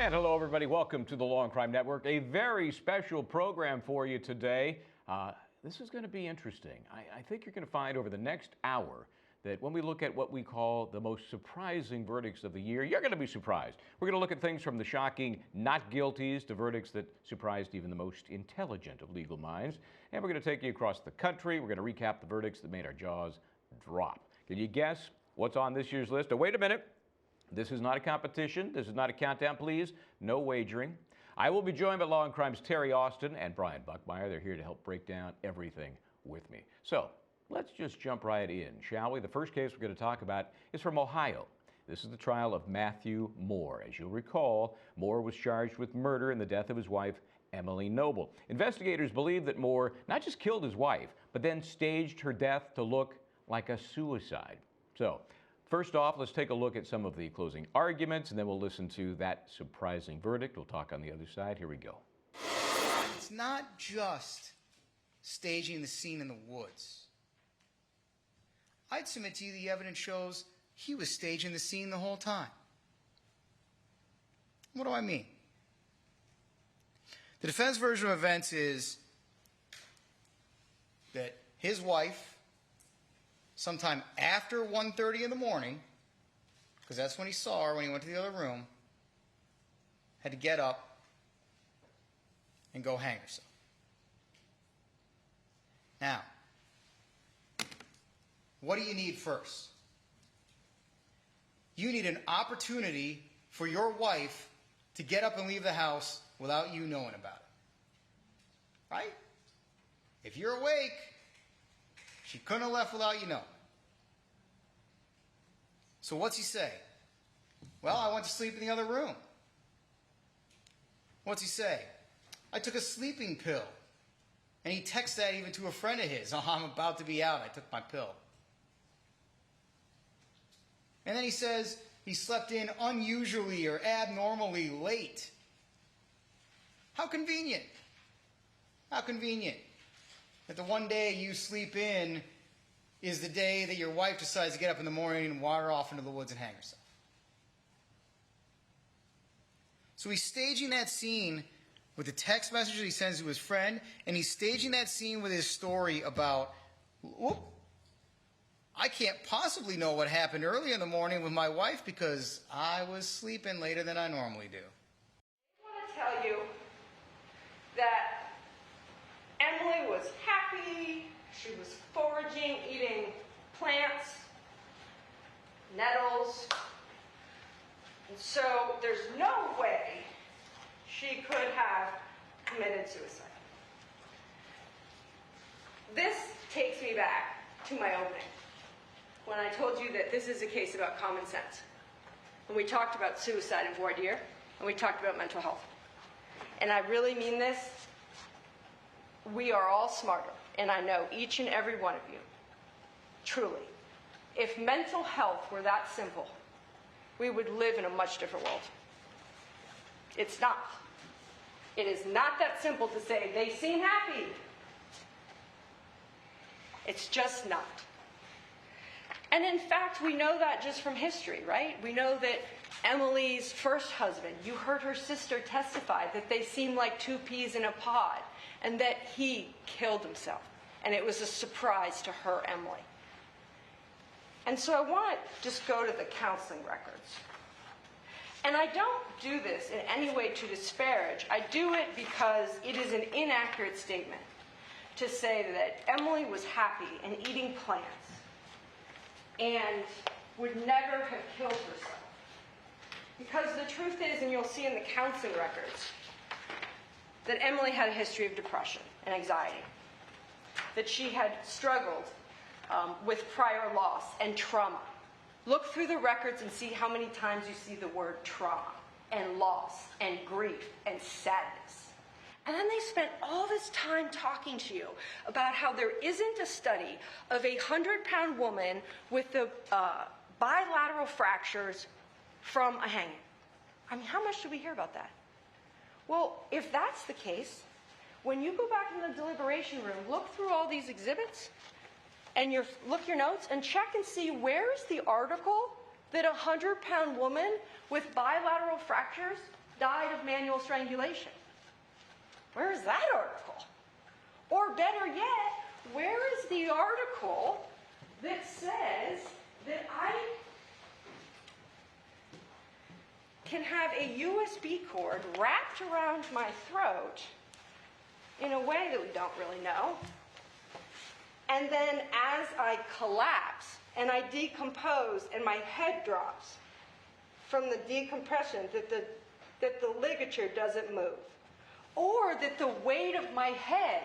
And hello, everybody. Welcome to the Law and Crime Network. A very special program for you today. This is going to be interesting. I think you're going to find over the next hour that when we look at what we call the most surprising verdicts of the year, you're going to be surprised. We're going to look at things from the shocking not guilties to verdicts that surprised even the most intelligent of legal minds. And we're going to take you across the country. We're going to recap the verdicts that made our jaws drop. Can you guess what's on this year's list? Oh, wait a minute. This is not a competition. This is not a countdown, please. No wagering. I will be joined by Law and Crime's Terry Austin and Brian Buckmeyer. They're here to help break down everything with me. So let's just jump right in, shall we? The first case we're going to talk about is from Ohio. This is the trial of Matthew Moore. As you'll recall, Moore was charged with murder in the death of his wife, Emily Noble. Investigators believe that Moore not just killed his wife, but then staged her death to look like a suicide. So, first off, let's take a look at some of the closing arguments, and then we'll listen to that surprising verdict. We'll talk on the other side. Here we go. It's not just staging the scene in the woods. I'd submit to you the evidence shows he was staging the scene the whole time. What do I mean? The defense version of events is that his wife, sometime after 1:30 in the morning, because that's when he saw her when he went to the other room, had to get up and go hang herself. Now, what do you need first? You need an opportunity for your wife to get up and leave the house without you knowing about it. Right? If you're awake, she couldn't have left without you knowing. So what's he say? Well, I went to sleep in the other room. What's he say? I took a sleeping pill. And he texts that even to a friend of his. Oh, I'm about to be out. I took my pill. And then he says he slept in unusually or abnormally late. How convenient. How convenient that the one day you sleep in is the day that your wife decides to get up in the morning and wander off into the woods and hang herself. So he's staging that scene with the text messages he sends to his friend, and he's staging that scene with his story about, whoop, I can't possibly know what happened early in the morning with my wife because I was sleeping later than I normally do. I want to tell you that Emily was happy. She was foraging, eating plants, nettles. And so there's no way she could have committed suicide. This takes me back to my opening, when I told you that this is a case about common sense. When we talked about suicide and voir dire, and we talked about mental health. And I really mean this. We are all smarter. And I know each and every one of you, truly, if mental health were that simple, we would live in a much different world. It's not. It is not that simple to say, they seem happy. It's just not. And in fact, we know that just from history, right? We know that Emily's first husband, you heard her sister testify that they seemed like two peas in a pod, and that he killed himself. And it was a surprise to her, Emily. And so I want to just go to the counseling records. And I don't do this in any way to disparage. I do it because it is an inaccurate statement to say that Emily was happy and eating plants and would never have killed herself. Because the truth is, and you'll see in the counseling records, that Emily had a history of depression and anxiety, that she had struggled with prior loss and trauma. Look through the records and see how many times you see the word trauma and loss and grief and sadness. And then they spent all this time talking to you about how there isn't a study of a 100-pound woman with the bilateral fractures from a hanging. I mean, how much do we hear about that? Well, if that's the case, when you go back in the deliberation room, look through all these exhibits and look your notes and check and see where's the article that a 100-pound woman with bilateral fractures died of manual strangulation. Where is that article? Or better yet, where is the article that says that I can have a USB cord wrapped around my throat in a way that we don't really know, and then as I collapse and I decompose and my head drops from the decompression, that the ligature doesn't move, or that the weight of my head,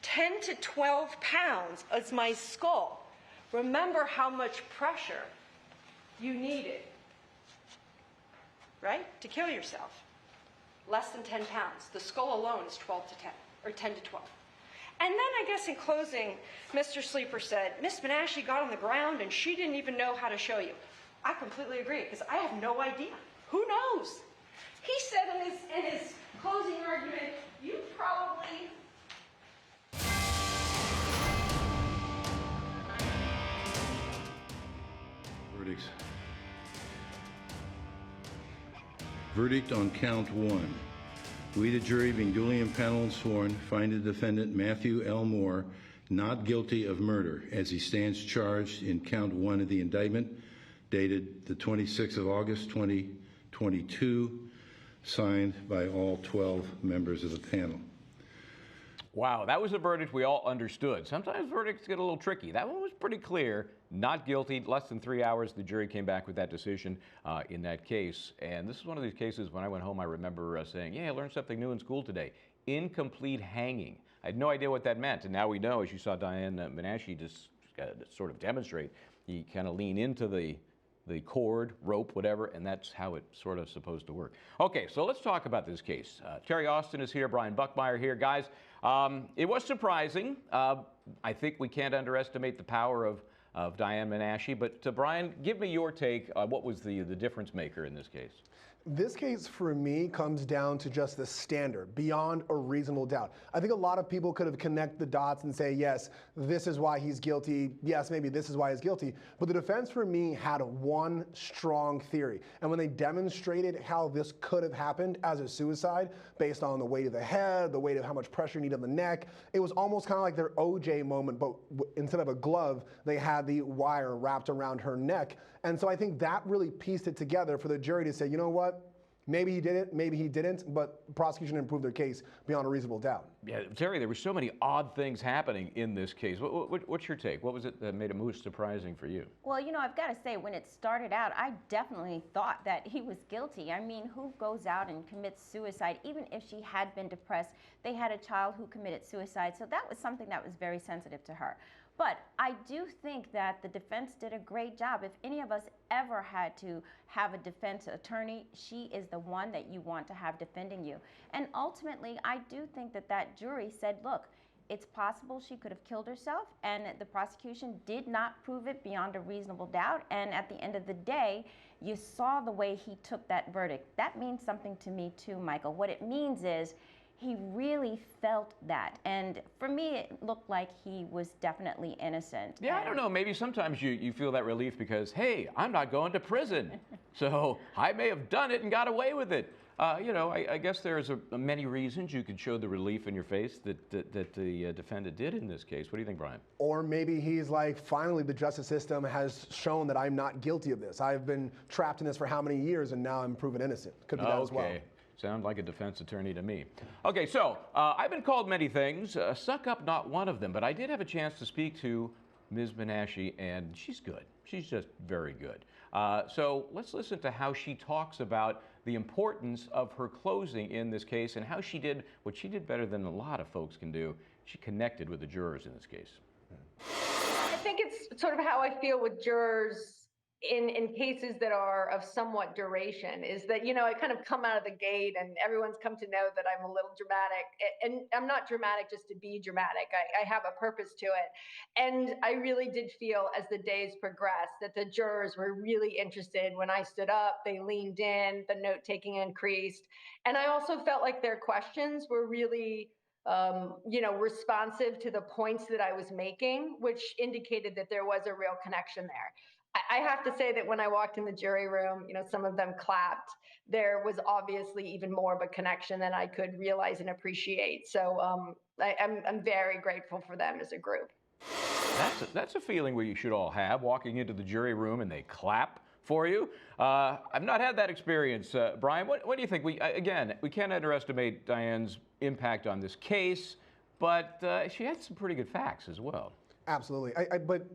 10 to 12 pounds, is my skull. Remember how much pressure you needed, right, to kill yourself. Less than 10 pounds. The skull alone is 12 to 10, or 10 to 12. And then I guess in closing, Mr. Sleeper said, Miss Menashe got on the ground and she didn't even know how to show you. I completely agree, because I have no idea. Who knows? He said in his closing argument, you probably... Verdicts. Verdict on count 1. We, the jury, being duly impaneled and sworn, find the defendant Matthew L. Moore not guilty of murder as he stands charged in count 1 of the indictment dated the 26th of August, 2022, signed by all 12 members of the panel. Wow, that was a verdict we all understood. Sometimes verdicts get a little tricky. That one was pretty clear. Not guilty. Less than 3 hours, the jury came back with that decision in that case. And this is one of these cases when I went home, I remember saying, yeah, I learned something new in school today. Incomplete hanging. I had no idea what that meant. And now we know, as you saw Diane Menashe just sort of demonstrate, you kind of lean into the cord, rope, whatever, and that's how it's sort of supposed to work. Okay, so let's talk about this case. Terry Austin is here, Brian Buckmeyer here. Guys, it was surprising. I think we can't underestimate the power of Diane Menashe, but Brian, give me your take. What was the difference maker in this case? This case, for me, comes down to just the standard, beyond a reasonable doubt. I think a lot of people could have connected the dots and say, yes, this is why he's guilty. Yes, maybe this is why he's guilty. But the defense, for me, had one strong theory. And when they demonstrated how this could have happened as a suicide, based on the weight of the head, the weight of how much pressure you need on the neck, it was almost kind of like their OJ moment, but instead of a glove, they had the wire wrapped around her neck. And so I think that really pieced it together for the jury to say, you know what? Maybe he did it, maybe he didn't, but the prosecution didn't prove their case beyond a reasonable doubt. Yeah, Terry, there were so many odd things happening in this case. What's your take? What was it that made it most surprising for you? Well, you know, I've got to say, when it started out, I definitely thought that he was guilty. I mean, who goes out and commits suicide? Even if she had been depressed, they had a child who committed suicide, so that was something that was very sensitive to her. But I do think that the defense did a great job. If any of us ever had to have a defense attorney, she is the one that you want to have defending you. And ultimately, I do think that that jury said, look, it's possible she could have killed herself, and the prosecution did not prove it beyond a reasonable doubt. And at the end of the day, you saw the way he took that verdict. That means something to me too, Michael. What it means is he really felt that. And for me, it looked like he was definitely innocent. Yeah, I don't know. Maybe sometimes you feel that relief because, hey, I'm not going to prison. So I may have done it and got away with it. You know, I guess there's many reasons you could show the relief in your face that the defendant did in this case. What do you think, Brian? Or maybe he's like, finally, the justice system has shown that I'm not guilty of this. I've been trapped in this for how many years, and now I'm proven innocent. Could be that as well. Sound like a defense attorney to me. Okay, so I've been called many things. Suck up, not one of them. But I did have a chance to speak to Ms. Menashe, and she's good. She's just very good. So let's listen to how she talks about the importance of her closing in this case and how she did what she did better than a lot of folks can do. She connected with the jurors in this case. I think it's sort of how I feel with jurors in cases that are of somewhat duration, is that, you know, I kind of come out of the gate and everyone's come to know that I'm a little dramatic, and I'm not dramatic just to be dramatic. I have a purpose to it. And I really did feel as the days progressed that the jurors were really interested. When I stood up, they leaned in, the note-taking increased. And I also felt like their questions were really you know, responsive to the points that I was making, which indicated that there was a real connection there. I have to say that when I walked in the jury room, you know, some of them clapped. There was obviously even more of a connection than I could realize and appreciate. So I'm very grateful for them as a group. That's a feeling we should all have, walking into the jury room and they clap for you. I've not had that experience. Brian, what do you think? Again, we can't underestimate Diane's impact on this case, but she had some pretty good facts as well. Absolutely. But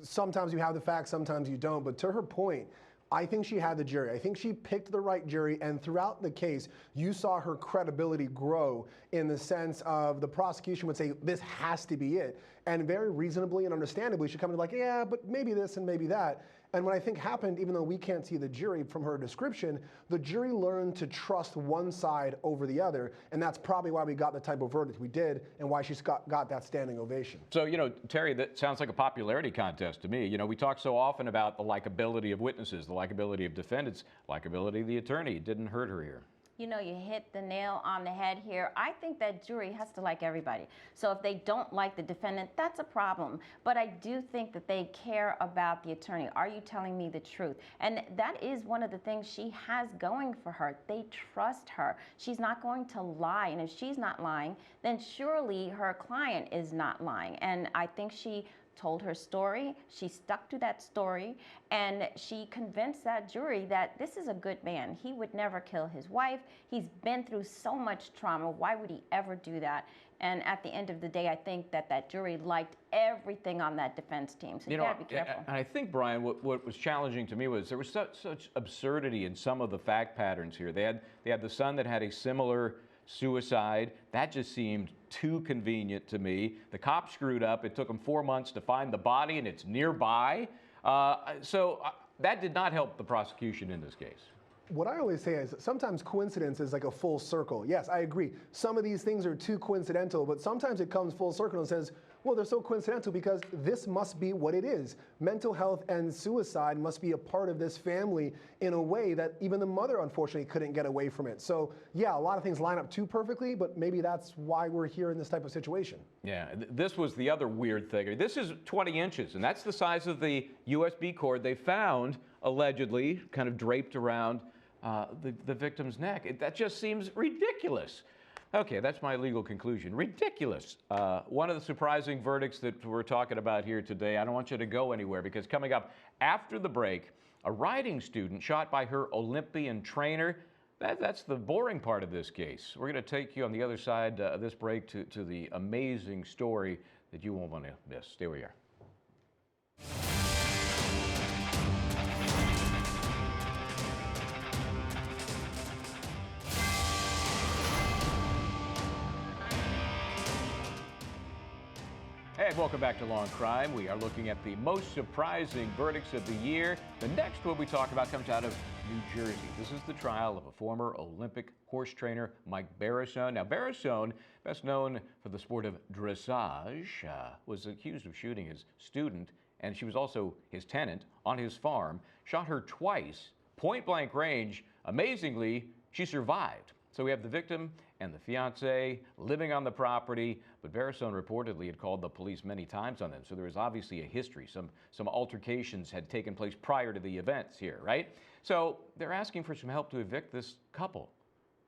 sometimes you have the facts, sometimes you don't. But to her point, I think she had the jury. I think she picked the right jury, and throughout the case, you saw her credibility grow in the sense of the prosecution would say, this has to be it. And very reasonably and understandably, she'd come in like, yeah, but maybe this and maybe that. And what I think happened, even though we can't see the jury from her description, the jury learned to trust one side over the other, and that's probably why we got the type of verdict we did and why she's got that standing ovation. So, you know, Terry, that sounds like a popularity contest to me. You know, we talk so often about the likability of witnesses, the likability of defendants, likability of the attorney. It didn't hurt her here. You know, you hit the nail on the head here. I think that jury has to like everybody. So if they don't like the defendant, that's a problem. But I do think that they care about the attorney. Are you telling me the truth? And that is one of the things she has going for her. They trust her. She's not going to lie. And if she's not lying, then surely her client is not lying. And I think she told her story, she stuck to that story, and she convinced that jury that this is a good man. He would never kill his wife. He's been through so much trauma. Why would he ever do that? And at the end of the day, I think that that jury liked everything on that defense team. So you gotta be careful. And I think, Brian, what was challenging to me was there was such absurdity in some of the fact patterns here. They had the son that had a similar suicide. That just seemed too convenient to me. The cops screwed up. It took them 4 months to find the body, and it's nearby. So that did not help the prosecution in this case. What I always say is sometimes coincidence is like a full circle. Yes, I agree. Some of these things are too coincidental, but sometimes it comes full circle and says, well, they're so coincidental because this must be what it is. Mental health and suicide must be a part of this family in a way that even the mother, unfortunately, couldn't get away from it. So, yeah, a lot of things line up too perfectly, but maybe that's why we're here in this type of situation. Yeah, this was the other weird thing. This is 20 inches, and that's the size of the USB cord they found, allegedly, kind of draped around the victim's neck. That just seems ridiculous. Okay, that's my legal conclusion. Ridiculous. One of the surprising verdicts that we're talking about here today, I don't want you to go anywhere because coming up after the break, a riding student shot by her Olympian trainer. That's the boring part of this case. We're going to take you on the other side of this break to the amazing story that you won't want to miss. Stay where you are. Hey, welcome back to Law and Crime. We are looking at the most surprising verdicts of the year. The next one we talk about comes out of New Jersey. This is the trial of a former Olympic horse trainer, Mike Barrasone. Now, Barrasone, best known for the sport of dressage, was accused of shooting his student, and she was also his tenant, on his farm, shot her twice, point-blank range. Amazingly, she survived. So we have the victim and the fiancé living on the property, but Barrasone reportedly had called the police many times on them. So there was obviously a history. Some altercations had taken place prior to the events here, right? So they're asking for some help to evict this couple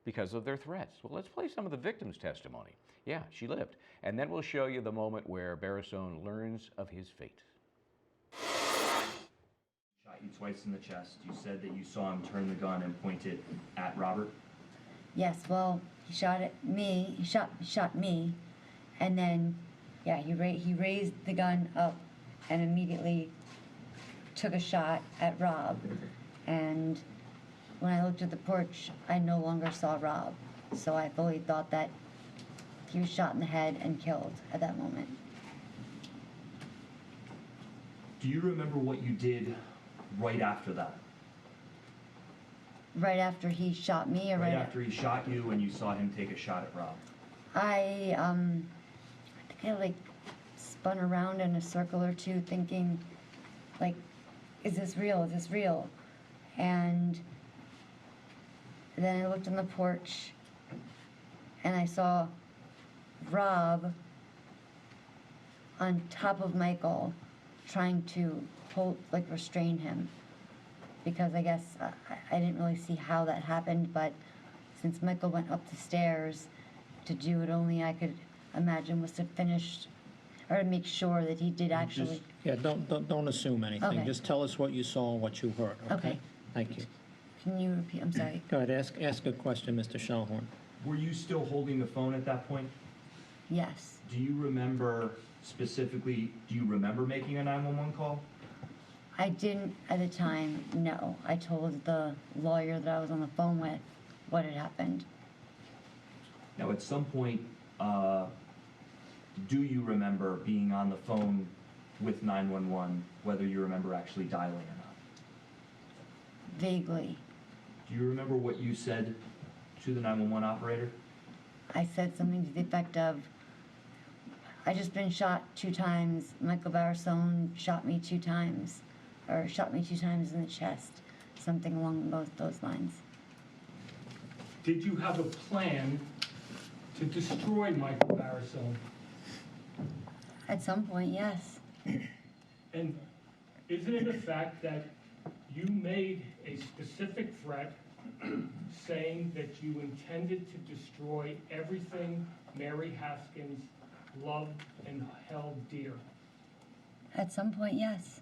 because of their threats. Well, let's play some of the victim's testimony. Yeah, she lived. And then we'll show you the moment where Barrasone learns of his fate. Shot you twice in the chest. You said that you saw him turn the gun and point it at Robert? Yes, well, he shot at me. He shot me, and then, yeah, he raised the gun up, and immediately took a shot at Rob. And when I looked at the porch, I no longer saw Rob, so I fully thought that he was shot in the head and killed at that moment. Do you remember what you did right after that? Right after he shot me, or right after he shot you when you saw him take a shot at Rob? I think I like spun around in a circle or two thinking, like, is this real? Is this real? And then I looked on the porch and I saw Rob on top of Michael trying to restrain him, because I guess I didn't really see how that happened, but since Michael went up the stairs to do it, only I could imagine was to finish or to make sure that he did actually. Yeah, don't assume anything. Okay. Just tell us what you saw and what you heard, okay? Okay. Thank you. Can you repeat? I'm sorry. Go ahead, ask a question, Mr. Schellhorn. Were you still holding the phone at that point? Yes. Do you remember specifically, do you remember making a 911 call? I didn't at the time, no. I told the lawyer that I was on the phone with what had happened. Now, at some point, do you remember being on the phone with 911, whether you remember actually dialing or not? Vaguely. Do you remember what you said to the 911 operator? I said something to the effect of, I just been shot 2 times. Michael Barrasone shot me 2 times, or shot me 2 times in the chest. Something along those lines. Did you have a plan to destroy Michael Barrasone? At some point, yes. And isn't it a fact that you made a specific threat saying that you intended to destroy everything Mary Haskins loved and held dear? At some point, yes.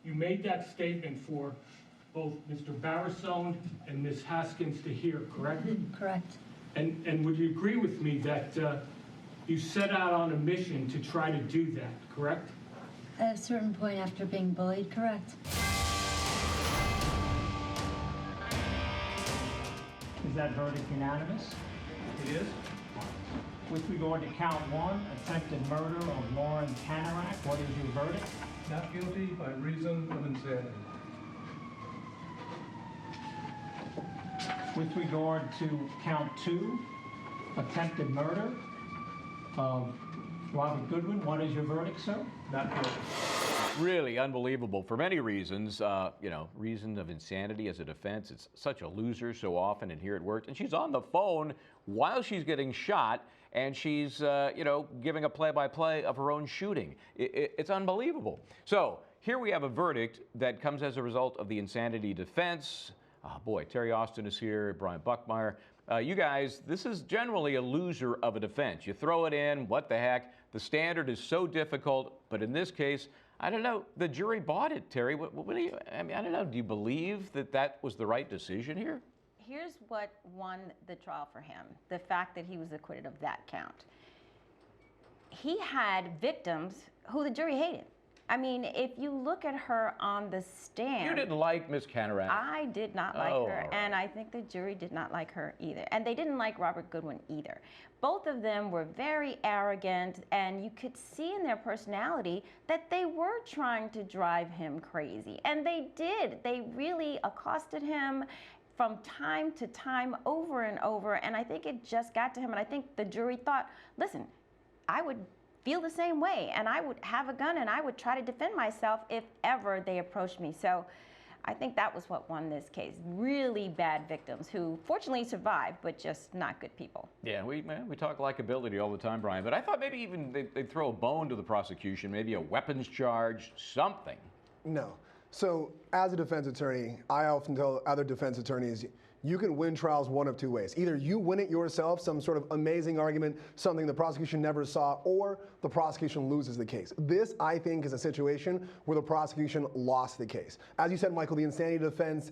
You made that statement for both Mr. Barrasone and Ms. Haskins to hear, correct? Correct. And would you agree with me that you set out on a mission to try to do that, correct? At a certain point after being bullied, correct. Is that verdict unanimous? It is. With regard to count 1, attempted murder of Lauren Canarak, what is your verdict? Not guilty by reason of insanity. With regard to count 2, attempted murder of Robert Goodwin, what is your verdict, sir? Not guilty. Really unbelievable for many reasons. Reason of insanity as a defense. It's such a loser so often, and here it worked. And she's on the phone while she's getting shot, and she's, giving a play-by-play of her own shooting. It's unbelievable. So here we have a verdict that comes as a result of the insanity defense. Oh boy, Terry Austin is here, Brian Buckmeyer. You guys, this is generally a loser of a defense. You throw it in, what the heck? The standard is so difficult, but in this case, I don't know, the jury bought it, Terry. What do you, I don't know, do you believe that that was the right decision here? Here's what won the trial for him, the fact that he was acquitted of that count. He had victims who the jury hated. I mean, if you look at her on the stand. You didn't like Miss Canarak. I did not like Oh, her, all right. and I think the jury did not like her either. And they didn't like Robert Goodwin either. Both of them were very arrogant, and you could see in their personality that they were trying to drive him crazy. And they did. They really accosted him from time to time, over and over, and I think it just got to him. And I think the jury thought, listen, I would feel the same way, and I would have a gun and I would try to defend myself if ever they approached me. So I think that was what won this case. Really bad victims who fortunately survived, but just not good people. Yeah, we talk likability all the time, Brian, but I thought maybe even they'd throw a bone to the prosecution, maybe a weapons charge, something. No. So as a defense attorney, I often tell other defense attorneys, you can win trials one of 2 ways. Either you win it yourself, some sort of amazing argument, something the prosecution never saw, or the prosecution loses the case. This, I think, is a situation where the prosecution lost the case. As you said, Michael, the insanity defense,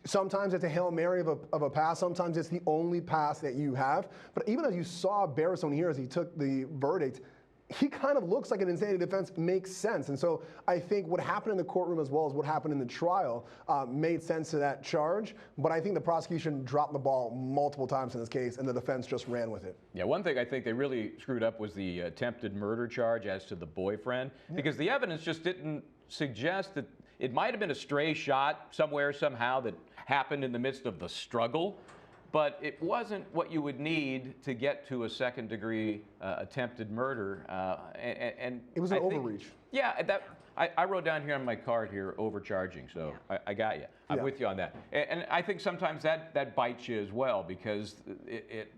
sometimes it's a Hail Mary of a pass, sometimes it's the only pass that you have. But even as you saw Barrasone here as he took the verdict, he kind of looks like an insanity defense makes sense. And so I think what happened in the courtroom as well as what happened in the trial made sense to that charge. But I think the prosecution dropped the ball multiple times in this case and the defense just ran with it. Yeah, one thing I think they really screwed up was the attempted murder charge as to the boyfriend, because the evidence just didn't suggest that it might have been a stray shot somewhere, somehow, that happened in the midst of the struggle. But it wasn't what you would need to get to a second-degree attempted murder. And it was an overreach. Yeah, I wrote down here on my card here, overcharging, so yeah. I got you. I'm with you on that. And I think sometimes that bites you as well, because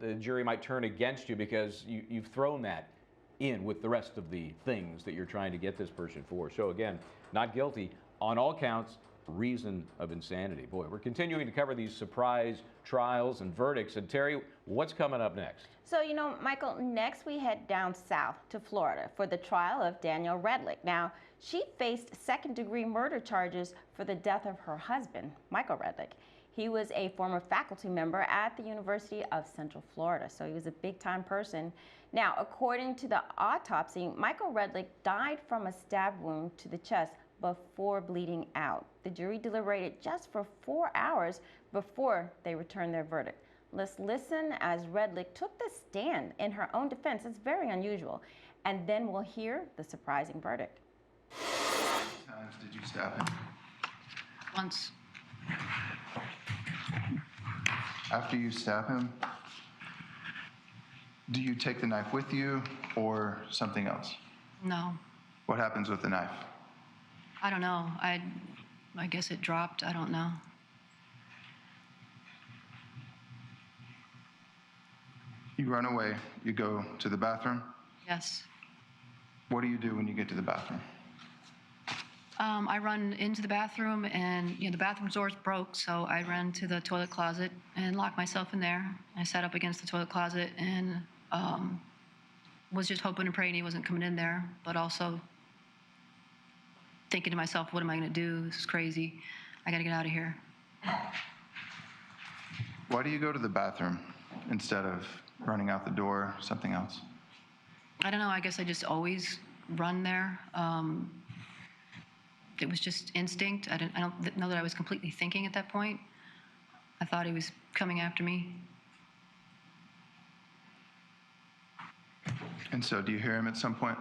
the jury might turn against you because you've thrown that in with the rest of the things that you're trying to get this person for. So again, not guilty on all counts, reason of insanity. Boy, we're continuing to cover these surprise trials and verdicts. And Terry, what's coming up next? So, you know, Michael, next we head down south to Florida for the trial of Danielle Redlick. Now, she faced second-degree murder charges for the death of her husband, Michael Redlick. He was a former faculty member at the University of Central Florida, so he was a big-time person. Now, according to the autopsy, Michael Redlick died from a stab wound to the chest before bleeding out. The jury deliberated just for 4 hours before they returned their verdict. Let's listen as Redlick took the stand in her own defense. It's very unusual. And then we'll hear the surprising verdict. How many times did you stab him? Once. After you stab him, do you take the knife with you or something else? No. What happens with the knife? I don't know. I guess it dropped. I don't know. You run away, you go to the bathroom. Yes. What do you do when you get to the bathroom? I run into the bathroom and, the bathroom door's broke, so I ran to the toilet closet and locked myself in there. I sat up against the toilet closet and was just hoping and praying he wasn't coming in there, but also thinking to myself, what am I going to do? This is crazy. I got to get out of here. Why do you go to the bathroom instead of running out the door, something else? I don't know. I guess I just always run there. It was just instinct. I don't know that I was completely thinking at that point. I thought he was coming after me. And so do you hear him at some point?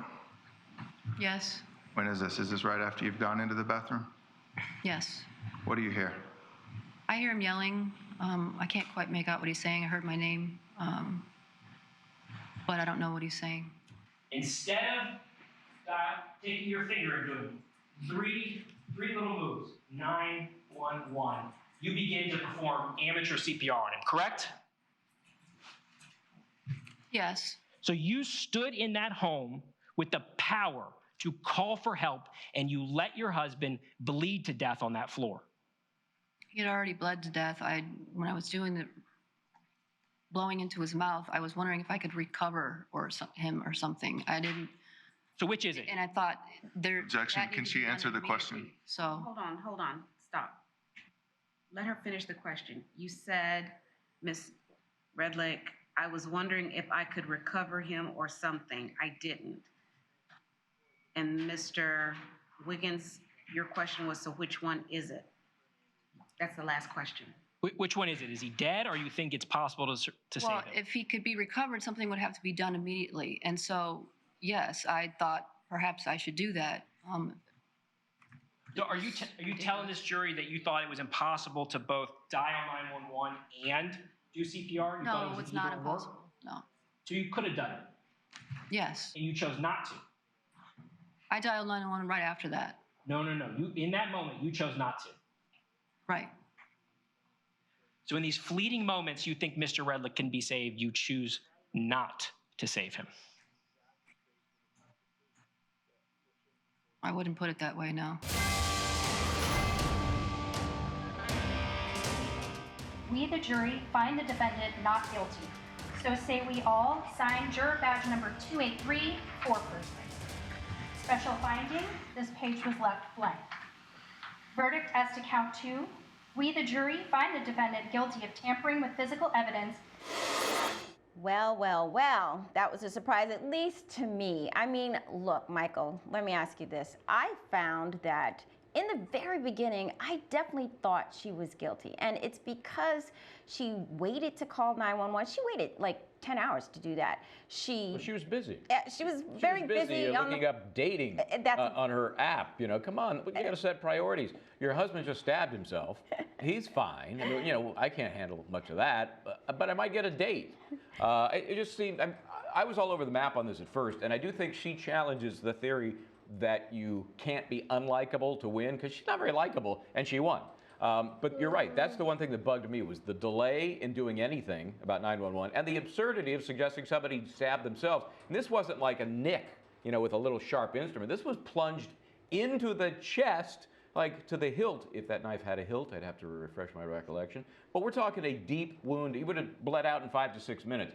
Yes. When is this? Is this right after you've gone into the bathroom? Yes. What do you hear? I hear him yelling. I can't quite make out what he's saying. I heard my name, but I don't know what he's saying. Instead of taking your finger and doing three little moves, 911, you begin to perform amateur CPR on him, correct? Yes. So you stood in that home with the power to call for help, and you let your husband bleed to death on that floor. He had already bled to death. When I was doing the blowing into his mouth, I was wondering if I could recover him or something. I didn't. So which is it? And I thought there. Objection. Can she answer the question? So. Hold on. Stop. Let her finish the question. You said, Miss Redlick, I was wondering if I could recover him or something. I didn't. And Mr. Wiggins, your question was, so which one is it? That's the last question. Which one is it? Is he dead, or you think it's possible to save him? Well, if he could be recovered, something would have to be done immediately. And so, yes, I thought perhaps I should do that. So are you telling this jury that you thought it was impossible to both dial 911 and do CPR? No, it's not impossible. No. So you could have done it? Yes. And you chose not to? I dialed 911 right after that. No. In that moment, you chose not to. Right. So in these fleeting moments, you think Mr. Redlick can be saved. You choose not to save him. I wouldn't put it that way, no. We, the jury, find the defendant not guilty. So say we all sign juror badge number 283 for person. Special finding, this page was left blank. Verdict as to count 2. We, the jury, find the defendant guilty of tampering with physical evidence. Well, that was a surprise, at least to me. I mean, look, Michael, let me ask you this. I found that in the very beginning, I definitely thought she was guilty. And it's because she waited to call 911. She waited like 10 hours to do that. She was busy. She was very busy looking up dating on her app. Come on, you got to set priorities. Your husband just stabbed himself. He's fine. I mean, I can't handle much of that, but I might get a date. It just seemed, I was all over the map on this at first, and I do think she challenges the theory that you can't be unlikable to win, because she's not very likable, and she won. But you're right. That's the one thing that bugged me was the delay in doing anything about 911 and the absurdity of suggesting somebody stabbed themselves. And this wasn't like a nick, you know, with a little sharp instrument. This was plunged into the chest, like to the hilt. If that knife had a hilt, I'd have to refresh my recollection. But we're talking a deep wound. He would have bled out in 5 to 6 minutes.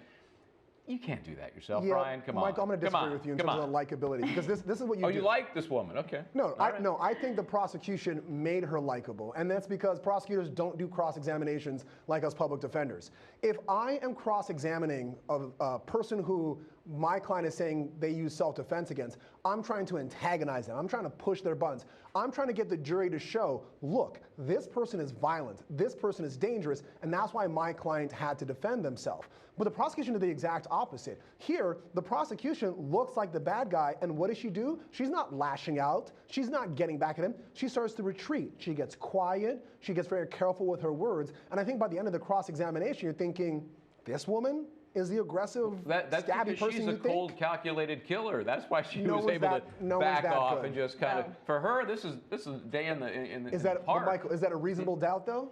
You can't do that yourself, Brian. Come on. Michael, I'm going to disagree with you in terms of the likability, because this is what you do. Oh, you like this woman? Okay. No, I think the prosecution made her likable, and that's because prosecutors don't do cross-examinations like us public defenders. If I am cross-examining a person who my client is saying they use self-defense against, I'm trying to antagonize them. I'm trying to push their buttons. I'm trying to get the jury to show, look, this person is violent, this person is dangerous, and that's why my client had to defend themselves. But the prosecution did the exact opposite. Here, the prosecution looks like the bad guy, and what does she do? She's not lashing out. She's not getting back at him. She starts to retreat. She gets quiet. She gets very careful with her words. And I think by the end of the cross-examination, you're thinking, this woman is the aggressive, that's stabby because person she's you a think? cold, calculated killer. That's why she No was one's able that- to no one's back that off good. and just kind of. For her, this is a day in the park. Michael, is that a reasonable doubt, though?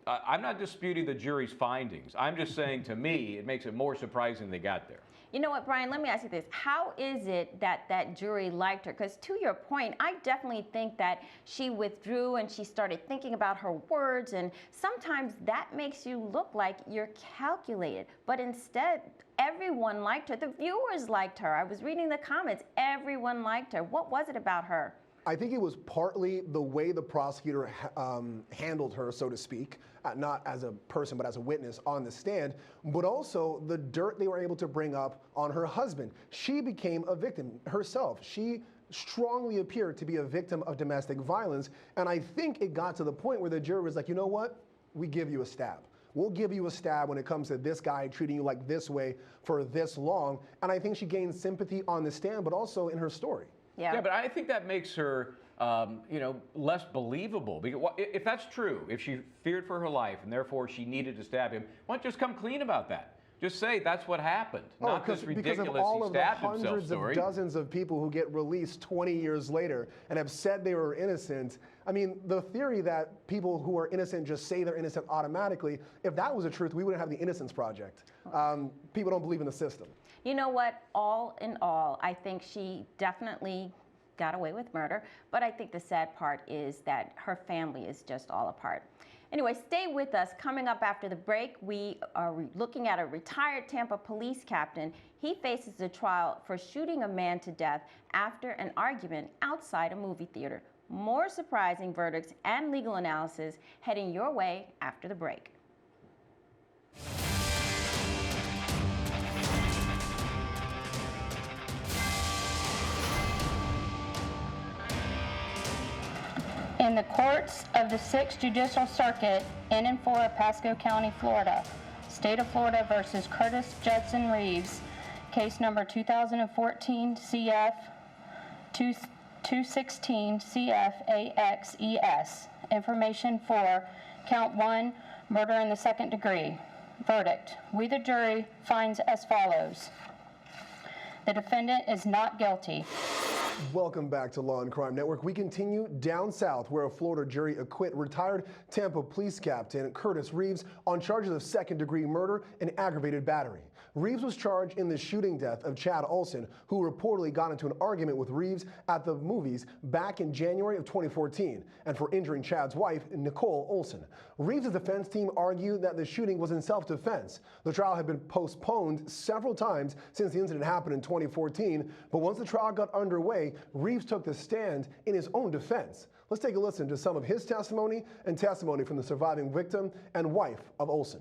I'm not disputing the jury's findings. I'm just saying, to me, it makes it more surprising they got there. You know what, Brian, let me ask you this. How is it that that jury liked her? Because to your point, I definitely think that she withdrew and she started thinking about her words, and sometimes that makes you look like you're calculated. But instead, everyone liked her. The viewers liked her. I was reading the comments. Everyone liked her. What was it about her? I think it was partly the way the prosecutor handled her, so to speak, not as a person, but as a witness on the stand, but also the dirt they were able to bring up on her husband. She became a victim herself. She strongly appeared to be a victim of domestic violence, and I think it got to the point where the jury was like, you know what? We give you a stab. We'll give you a stab when it comes to this guy treating you like this way for this long, and I think she gained sympathy on the stand, but also in her story. Yeah, but I think that makes her, less believable. Because if that's true, if she feared for her life and therefore she needed to stab him, why don't you just come clean about that? Just say that's what happened, not this ridiculous because of all he of the stabbed himself hundreds story. of dozens of people who get released 20 years later and have said they were innocent. I mean, the theory that people who are innocent just say they're innocent automatically, if that was the truth, we wouldn't have the Innocence Project. People don't believe in the system. You know what? All in all, I think she definitely got away with murder, but I think the sad part is that her family is just all apart. Anyway, stay with us. Coming up after the break, we are looking at a retired Tampa police captain. He faces a trial for shooting a man to death after an argument outside a movie theater. More surprising verdicts and legal analysis heading your way after the break. In the courts of the 6th Judicial Circuit in and for Pasco County, Florida, State of Florida versus Curtis Judson Reeves, case number 2014 CF 216 CF AXES. Information for count 1, murder in the second degree. Verdict: we the jury finds as follows. The defendant is not guilty. Welcome back to Law and Crime Network. We continue down south where a Florida jury acquit retired Tampa police captain Curtis Reeves on charges of second-degree murder and aggravated battery. Reeves was charged in the shooting death of Chad Olson, who reportedly got into an argument with Reeves at the movies back in January of 2014, and for injuring Chad's wife, Nicole Olson. Reeves' defense team argued that the shooting was in self-defense. The trial had been postponed several times since the incident happened in 2014, but once the trial got underway, Reeves took the stand in his own defense. Let's take a listen to some of his testimony and testimony from the surviving victim and wife of Olson.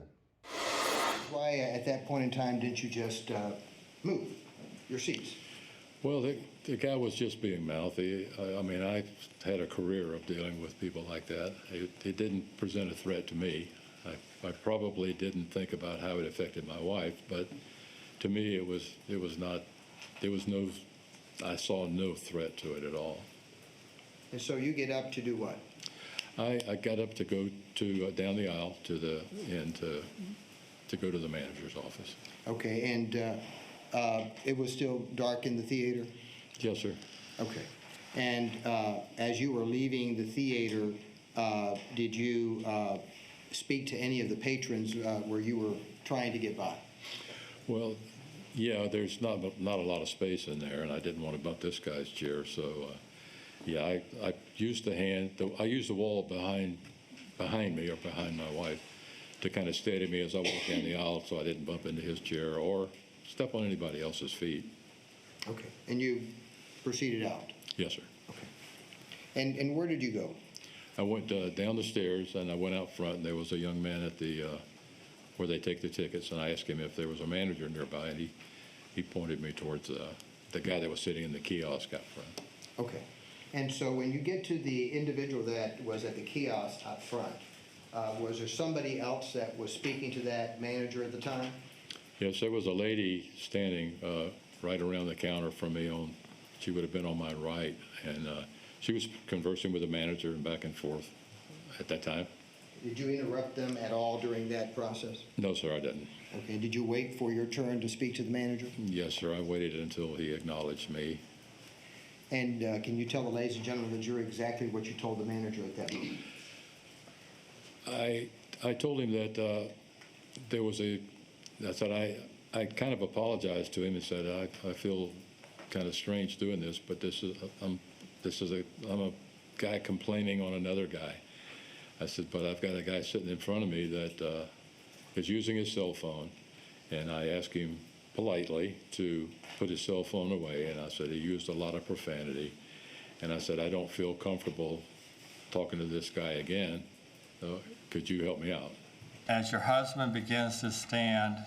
Why, at that point in time, didn't you just move your seats? Well, the guy was just being mouthy. I mean, I had a career of dealing with people like that. It didn't present a threat to me. I probably didn't think about how it affected my wife, but to me, I saw no threat to it at all. And so you get up to do what? I got up to go down the aisle to the end to go to the manager's office. Okay, and it was still dark in the theater? Yes, sir. Okay. And as you were leaving the theater, did you speak to any of the patrons where you were trying to get by? Well, yeah, there's not a lot of space in there, and I didn't want to bump this guy's chair, so yeah, I used I used the wall behind me or behind my wife to kind of steady me as I walked down the aisle, so I didn't bump into his chair or step on anybody else's feet. Okay, and you proceeded out? Yes, sir. Okay. And where did you go? I went down the stairs, and I went out front, and there was a young man at the where they take the tickets, and I asked him if there was a manager nearby, and he pointed me towards the guy that was sitting in the kiosk out front. Okay. And so when you get to the individual that was at the kiosk out front, was there somebody else that was speaking to that manager at the time? Yes, there was a lady standing right around the counter from me on, she would have been on my right, and she was conversing with the manager and back and forth at that time. Did you interrupt them at all during that process? No, sir, I didn't. Okay, did you wait for your turn to speak to the manager? Yes, sir, I waited until he acknowledged me. And can you tell the ladies and gentlemen of the jury exactly what you told the manager at that moment? I told him that there was I said I kind of apologized to him and said I feel kind of strange doing this, but I'm a guy complaining on another guy. I said, but I've got a guy sitting in front of me that is using his cell phone, and I asked him politely to put his cell phone away, and I said he used a lot of profanity, and I said I don't feel comfortable talking to this guy again. Could you help me out? As your husband begins to stand,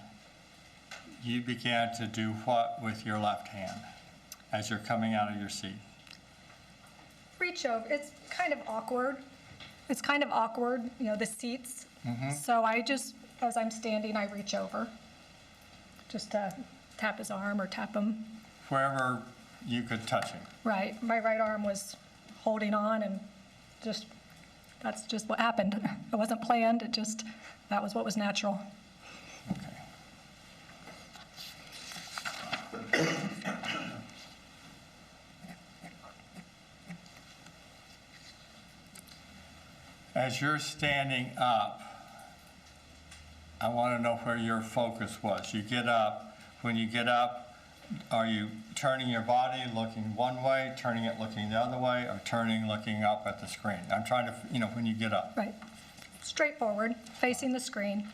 you began to do what with your left hand as you're coming out of your seat? Reach over. It's kind of awkward. The seats. Mm-hmm. So I just, as I'm standing, I reach over just to tap his arm or tap him. Wherever you could touch him. Right. My right arm was holding on, and that's just what happened. It wasn't planned. That was what was natural. Okay. As you're standing up, I want to know where your focus was. You get up. When you get up, are you turning your body looking one way, turning it looking the other way, or turning looking up at the screen? I'm trying to, when you get up. Right. Straightforward, facing the screen.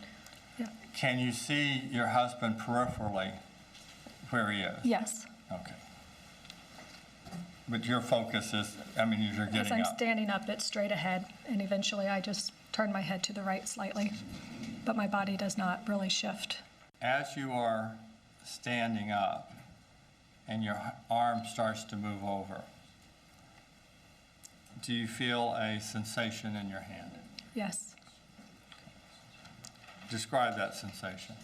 Yeah. Can you see your husband peripherally where he is? Yes. Okay. But your focus is, as you're getting up. As I'm standing up, it's straight ahead, and eventually I just turn my head to the right slightly, but my body does not really shift. As you are standing up and your arm starts to move over, do you feel a sensation in your hand? Yes. Describe that sensation.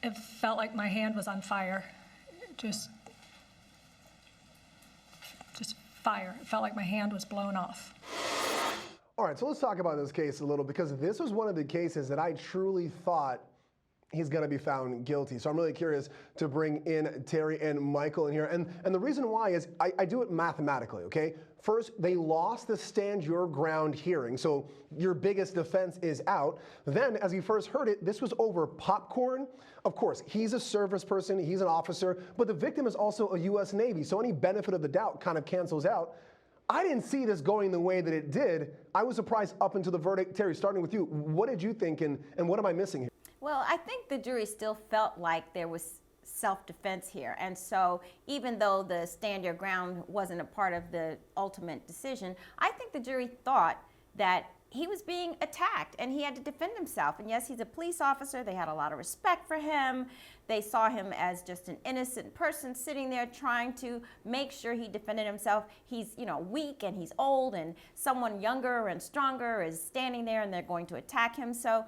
It felt like my hand was on fire. Just fire. It felt like my hand was blown off. All right, so let's talk about this case a little, because this was one of the cases that I truly thought he's going to be found guilty. So I'm really curious to bring in Terry and Michael in here. And the reason why is I do it mathematically, okay? First, they lost the stand your ground hearing, so your biggest defense is out. Then, as you first heard it, this was over popcorn. Of course, he's a service person, he's an officer, but the victim is also a U.S. Navy, so any benefit of the doubt kind of cancels out. I didn't see this going the way that it did. I was surprised up until the verdict. Terry, starting with you, what did you think, and what am I missing here? Well, I think the jury still felt like there was self-defense here. And so even though the stand your ground wasn't a part of the ultimate decision, I think the jury thought that he was being attacked and he had to defend himself. And yes, he's a police officer. They had a lot of respect for him. They saw him as just an innocent person sitting there trying to make sure he defended himself. He's, weak and he's old, and someone younger and stronger is standing there and they're going to attack him. So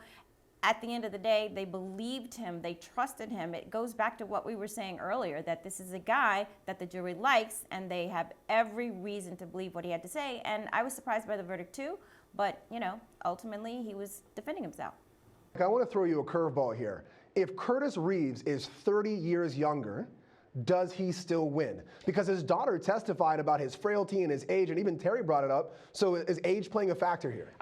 at the end of the day, they believed him, they trusted him. It goes back to what we were saying earlier, that this is a guy that the jury likes, and they have every reason to believe what he had to say. And I was surprised by the verdict too, but ultimately he was defending himself. I want to throw you a curveball here. If Curtis Reeves is 30 years younger does he still win? Because his daughter testified about his frailty and his age, and even Terry brought it up. So is age playing a factor here?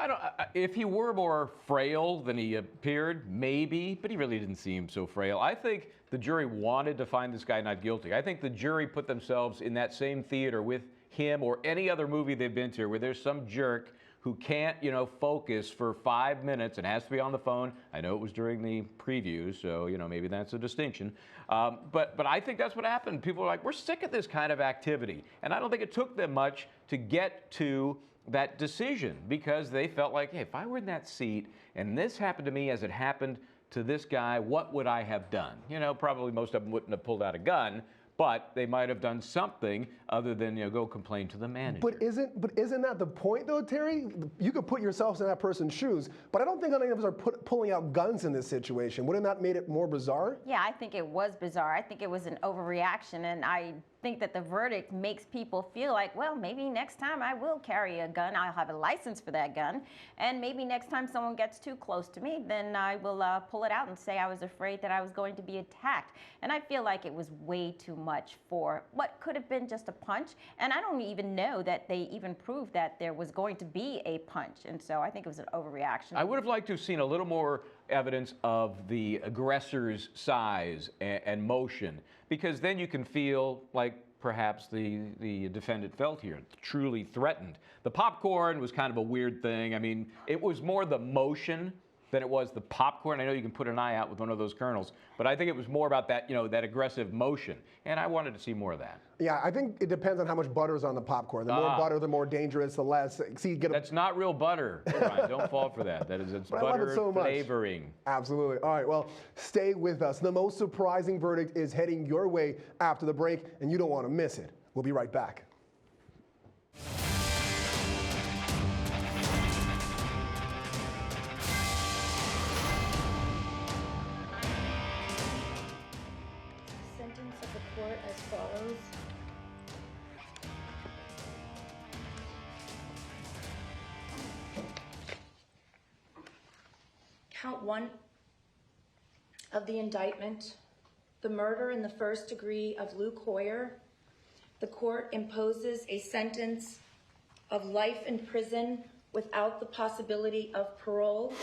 If he were more frail than he appeared, maybe, but he really didn't seem so frail. I think the jury wanted to find this guy not guilty. I think the jury put themselves in that same theater with him or any other movie they've been to where there's some jerk who can't, focus for 5 minutes and has to be on the phone. I know it was during the previews, so, maybe that's a distinction. But I think that's what happened. People are like, we're sick of this kind of activity. And I don't think it took them much to get to that decision because they felt like, hey, if I were in that seat and this happened to me as it happened to this guy, what would I have done? Probably most of them wouldn't have pulled out a gun, but they might have done something other than go complain to the manager. But isn't that the point though, Terry? You could put yourself in that person's shoes, but I don't think any of us are pulling out guns in this situation. Wouldn't that made it more bizarre? Yeah, I think it was bizarre. I think it was an overreaction, and I think that the verdict makes people feel like, well, maybe next time I will carry a gun. I'll have a license for that gun. And maybe next time someone gets too close to me, then I will pull it out and say I was afraid that I was going to be attacked. And I feel like it was way too much for what could have been just a punch. And I don't even know that they even proved that there was going to be a punch. And so I think it was an overreaction. I would have liked to have seen a little more evidence of the aggressor's size and motion, because then you can feel like perhaps the defendant felt here, truly threatened. The popcorn was kind of a weird thing. I mean, it was more the motion than it was the popcorn. I know you can put an eye out with one of those kernels, but I think it was more about that, that aggressive motion, and I wanted to see more of that. Yeah, I think it depends on how much butter is on the popcorn. The more butter, the more dangerous, the less. That's not real butter, Ryan. Don't fall for that. It's butter flavoring. Absolutely. All right, well, stay with us. The most surprising verdict is heading your way after the break, and you don't want to miss it. We'll be right back. As follows. Count 1 of the indictment, the murder in the first degree of Luke Hoyer. The court imposes a sentence of life in prison without the possibility of parole.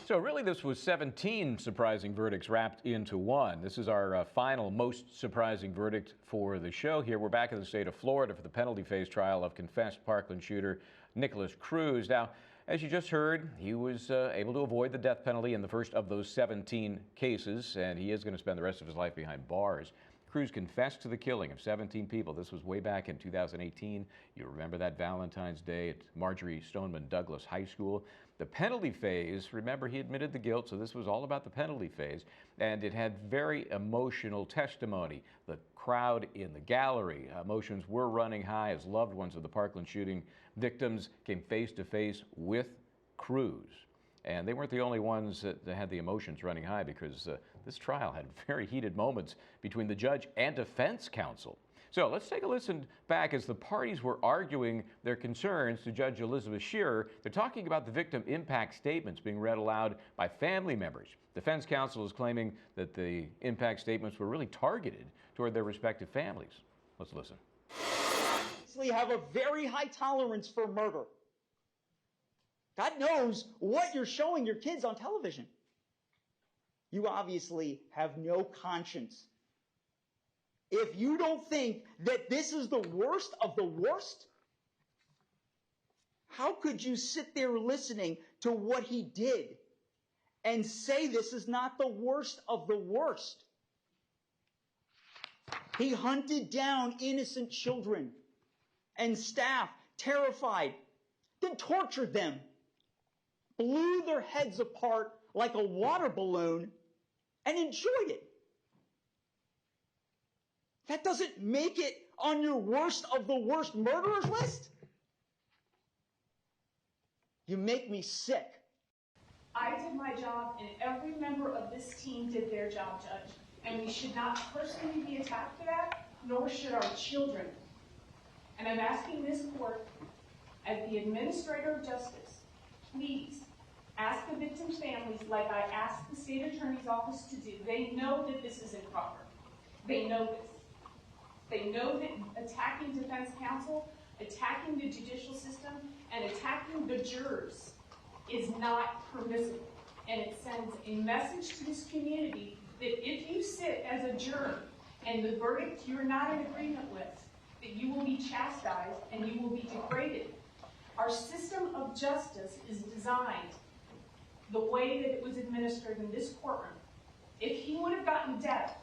So really this was 17 surprising verdicts wrapped into one. This is our final most surprising verdict for the show here. We're back in the state of Florida for the penalty phase trial of confessed Parkland shooter Nicholas Cruz. Now, as you just heard, he was able to avoid the death penalty in the first of those 17 cases, and he is going to spend the rest of his life behind bars. Cruz confessed to the killing of 17 people. This was way back in 2018. You remember that Valentine's Day at Marjorie Stoneman Douglas High School. The penalty phase, remember, he admitted the guilt, so this was all about the penalty phase, and it had very emotional testimony. The crowd in the gallery, emotions were running high as loved ones of the Parkland shooting victims came face to face with Cruz. And they weren't the only ones that had the emotions running high, because this trial had very heated moments between the judge and defense counsel. So let's take a listen back as the parties were arguing their concerns to Judge Elizabeth Shearer. They're talking about the victim impact statements being read aloud by family members. Defense counsel is claiming that the impact statements were really targeted toward their respective families. Let's listen. We have a very high tolerance for murder. God knows what you're showing your kids on television. You obviously have no conscience. If you don't think that this is the worst of the worst, how could you sit there listening to what he did and say this is not the worst of the worst? He hunted down innocent children and staff, terrified, then tortured them, blew their heads apart like a water balloon, and enjoyed it. That doesn't make it on your worst of the worst murderers list. You make me sick. I did my job, and every member of this team did their job, Judge. And we should not personally be attacked for that, nor should our children. And I'm asking this court, as the administrator of justice, please ask the victims' families like I asked the state attorney's office to do. They know that this is improper. They know this. attacking defense counsel, attacking the judicial system, and attacking the jurors is not permissible. And it sends a message to this community that if you sit as a juror and the verdict you're not in agreement with, that you will be chastised and you will be degraded. Our system of justice is designed the way that it was administered in this courtroom. If he would have gotten death,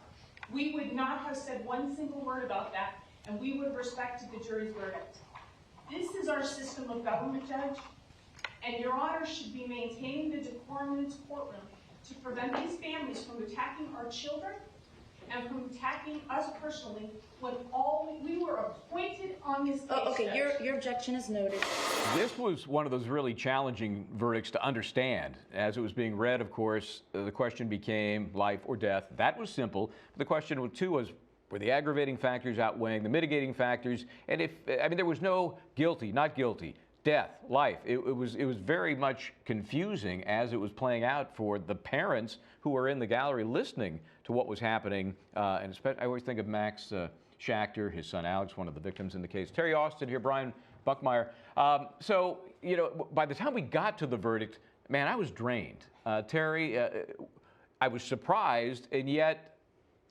we would not have said one single word about that, and we would have respected the jury's verdict. This is our system of government, Judge, and Your Honor should be maintaining the decorum in this courtroom to prevent these families from attacking our children and from attacking us personally when we were appointed on this case. Okay, your objection is noted. This was one of those really challenging verdicts to understand. As it was being read, of course, the question became life or death. That was simple. The question too was, were the aggravating factors outweighing the mitigating factors? And there was no guilty, not guilty, death, life. It was very much confusing as it was playing out for the parents who were in the gallery listening to what was happening. And I always think of Max Schachter, his son Alex, one of the victims in the case. Terry Austin here, Brian Buckmeyer. So, by the time we got to the verdict, man, I was drained. Terry, I was surprised, and yet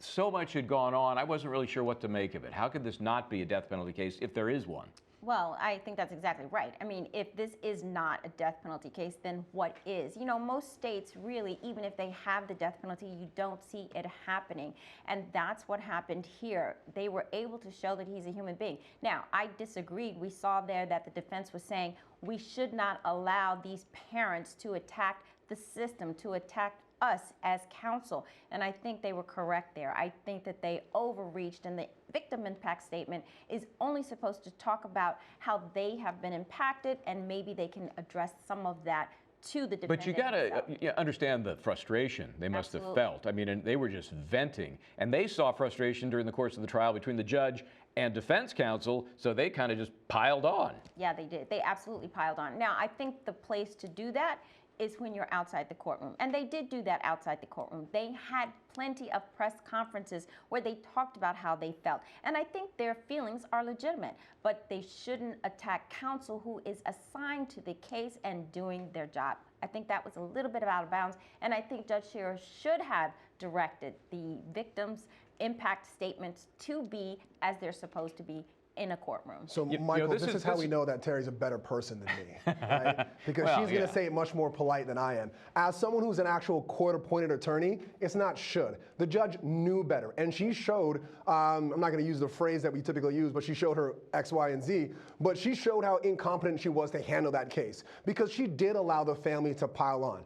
so much had gone on, I wasn't really sure what to make of it. How could this not be a death penalty case if there is one? Well, I think that's exactly right. I mean, if this is not a death penalty case, then what is? Most states really, even if they have the death penalty, you don't see it happening. And that's what happened here. They were able to show that he's a human being. Now, I disagreed. We saw there that the defense was saying we should not allow these parents to attack the system, to attack us as counsel. And I think they were correct there. I think that they overreached, and the victim impact statement is only supposed to talk about how they have been impacted, and maybe they can address some of that to the defendant. But you got to understand the frustration they must have felt. I mean, and they were just venting. And they saw frustration during the course of the trial between the judge and defense counsel, so they kind of just piled on. Yeah, they did. They absolutely piled on. Now, I think the place to do that is when you're outside the courtroom. And they did do that outside the courtroom. They had plenty of press conferences where they talked about how they felt. And I think their feelings are legitimate, but they shouldn't attack counsel who is assigned to the case and doing their job. I think that was a little bit out of bounds, and I think Judge Shearer should have directed the victims' impact statements to be as they're supposed to be in a courtroom. So, Michael, this is how we know that Terry's a better person than me, right? Because she's going to say it much more polite than I am. As someone who's an actual court-appointed attorney, it's not should. The judge knew better, and she showed, I'm not going to use the phrase that we typically use, but she showed her X, Y, and Z, but she showed how incompetent she was to handle that case, because she did allow the family to pile on.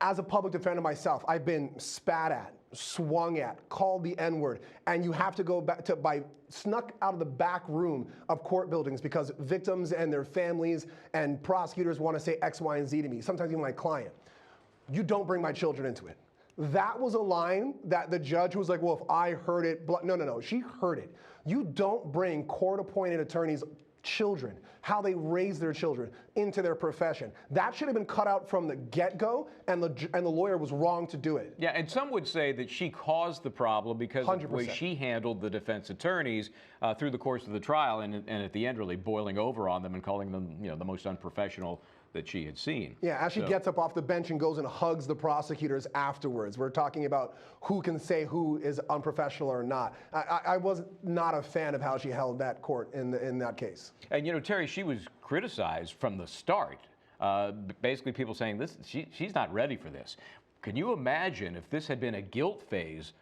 As a public defender myself, I've been spat at, swung at, called the N-word, and you have to go back to snuck out of the back room of court buildings because victims and their families and prosecutors want to say X, Y, and Z to me, sometimes even my client. You don't bring my children into it. That was a line that the judge was like, well, if I heard it, no, she heard it. You don't bring court-appointed attorneys' children, how they raise their children, into their profession. That should have been cut out from the get-go, and the lawyer was wrong to do it. Yeah, and some would say that she caused the problem because 100%. Of the way she handled the defense attorneys through the course of the trial, and at the end really boiling over on them and calling them, the most unprofessional that she had seen. Yeah, as she gets up off the bench and goes and hugs the prosecutors afterwards. We're talking about who can say who is unprofessional or not. I was not a fan of how she held that court in that case. And Terry, she was criticized from the start. Basically people saying she's not ready for this. Can you imagine if this had been a guilt phase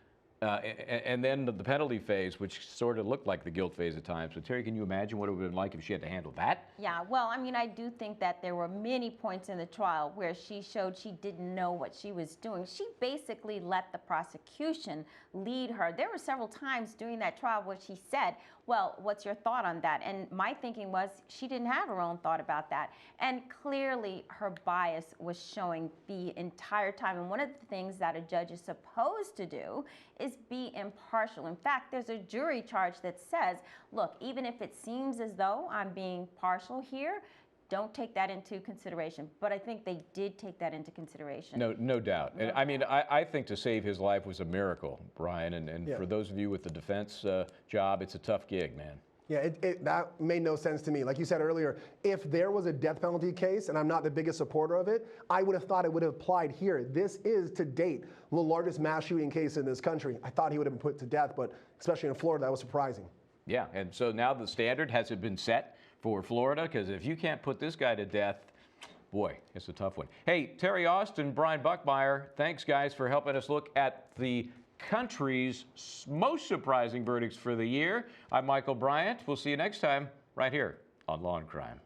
and then the penalty phase, which sort of looked like the guilt phase at times. So Terry, can you imagine what it would have been like if she had to handle that? Yeah, well, I mean, I do think that there were many points in the trial where she showed she didn't know what she was doing. She basically let the prosecution lead her. There were several times during that trial where she said, well, what's your thought on that? And my thinking was she didn't have her own thought about that. And clearly her bias was showing the entire time. And one of the things that a judge is supposed to do is be impartial. In fact, there's a jury charge that says, look, even if it seems as though I'm being partial here, don't take that into consideration. But I think they did take that into consideration. No doubt. And I mean, I think to save his life was a miracle, Brian. And for those of you with the defense job, it's a tough gig, man. Yeah, that made no sense to me. Like you said earlier, if there was a death penalty case, and I'm not the biggest supporter of it, I would have thought it would have applied here. This is, to date, the largest mass shooting case in this country. I thought he would have been put to death, but especially in Florida, that was surprising. Yeah, and so now the standard hasn't been set for Florida, because if you can't put this guy to death, boy, it's a tough one. Hey, Terry Austin, Brian Buckmeyer, thanks, guys, for helping us look at the country's most surprising verdicts for the year. I'm Michael Bryant. We'll see you next time right here on Law and Crime.